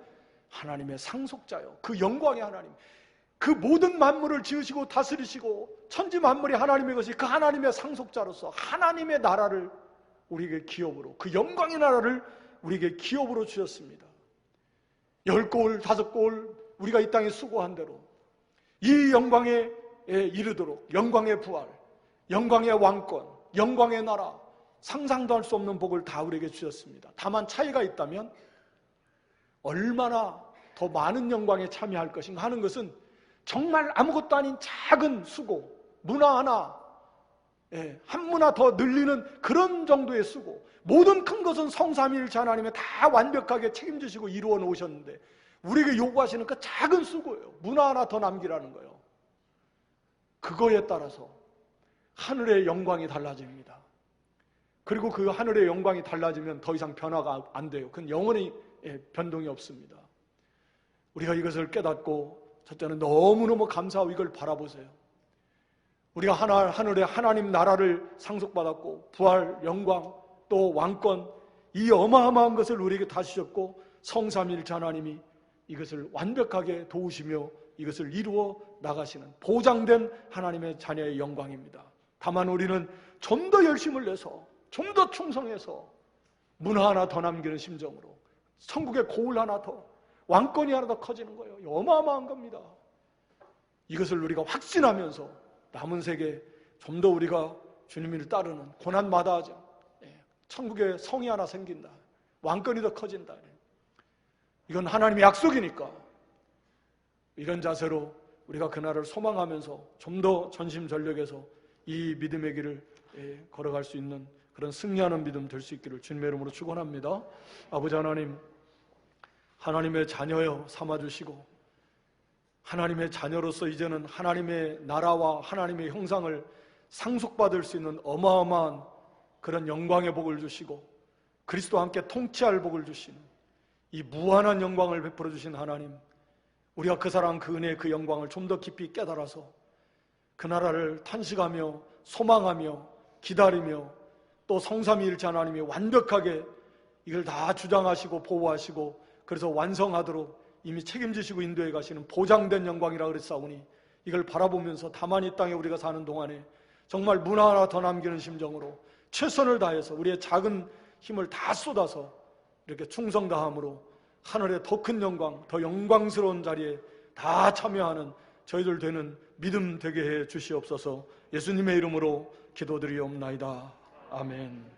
하나님의 상속자요. 그 영광의 하나님 그 모든 만물을 지으시고 다스리시고 천지 만물이 하나님의 것이 그 하나님의 상속자로서 하나님의 나라를 우리에게 기업으로 그 영광의 나라를 우리에게 기업으로 주셨습니다. 10골, 5골 우리가 이 땅에 수고한 대로 이 영광에 이르도록 영광의 부활, 영광의 왕권, 영광의 나라 상상도 할 수 없는 복을 다 우리에게 주셨습니다. 다만 차이가 있다면 얼마나 더 많은 영광에 참여할 것인가 하는 것은 정말 아무것도 아닌 작은 수고 문화 하나 한 문화 더 늘리는 그런 정도의 수고 모든 큰 것은 성삼위일체 하나님이 다 완벽하게 책임지시고 이루어 놓으셨는데 우리에게 요구하시는 그 작은 수고예요. 문화 하나 더 남기라는 거예요. 그거에 따라서 하늘의 영광이 달라집니다. 그리고 그 하늘의 영광이 달라지면 더 이상 변화가 안 돼요. 그건 영원히 변동이 없습니다. 우리가 이것을 깨닫고 첫째는 너무너무 감사하고 이걸 바라보세요. 우리가 하늘의 하나님 나라를 상속받았고 부활, 영광, 또 왕권 이 어마어마한 것을 우리에게 다 주셨고 성삼위일체 하나님이 이것을 완벽하게 도우시며 이것을 이루어 나가시는 보장된 하나님의 자녀의 영광입니다. 다만 우리는 좀 더 열심을 내서 좀 더 충성해서 문화 하나 더 남기는 심정으로 천국의 고을 하나 더 왕권이 하나 더 커지는 거예요. 어마어마한 겁니다. 이것을 우리가 확신하면서 남은 세계 좀 더 우리가 주님을 따르는 고난마다하자 천국에 성이 하나 생긴다. 왕권이 더 커진다. 이건 하나님의 약속이니까 이런 자세로 우리가 그날을 소망하면서 좀 더 전심전력해서 이 믿음의 길을 걸어갈 수 있는 그런 승리하는 믿음 될 수 있기를 주님의 이름으로 축원합니다. 아버지 하나님, 하나님의 자녀여 삼아주시고 하나님의 자녀로서 이제는 하나님의 나라와 하나님의 형상을 상속받을 수 있는 어마어마한 그런 영광의 복을 주시고 그리스도와 함께 통치할 복을 주시는 이 무한한 영광을 베풀어 주신 하나님, 우리가 그 사랑, 그 은혜, 그 영광을 좀 더 깊이 깨달아서 그 나라를 탄식하며 소망하며 기다리며 또 성삼위일체 하나님이 완벽하게 이걸 다 주장하시고 보호하시고 그래서 완성하도록 이미 책임지시고 인도해 가시는 보장된 영광이라 그랬사오니 이걸 바라보면서 다만 이 땅에 우리가 사는 동안에 정말 문화 하나 더 남기는 심정으로 최선을 다해서 우리의 작은 힘을 다 쏟아서 이렇게 충성 다함으로 하늘의 더 큰 영광, 더 영광스러운 자리에 다 참여하는 저희들 되는 믿음 되게 해 주시옵소서. 예수님의 이름으로 기도드리옵나이다. 아멘.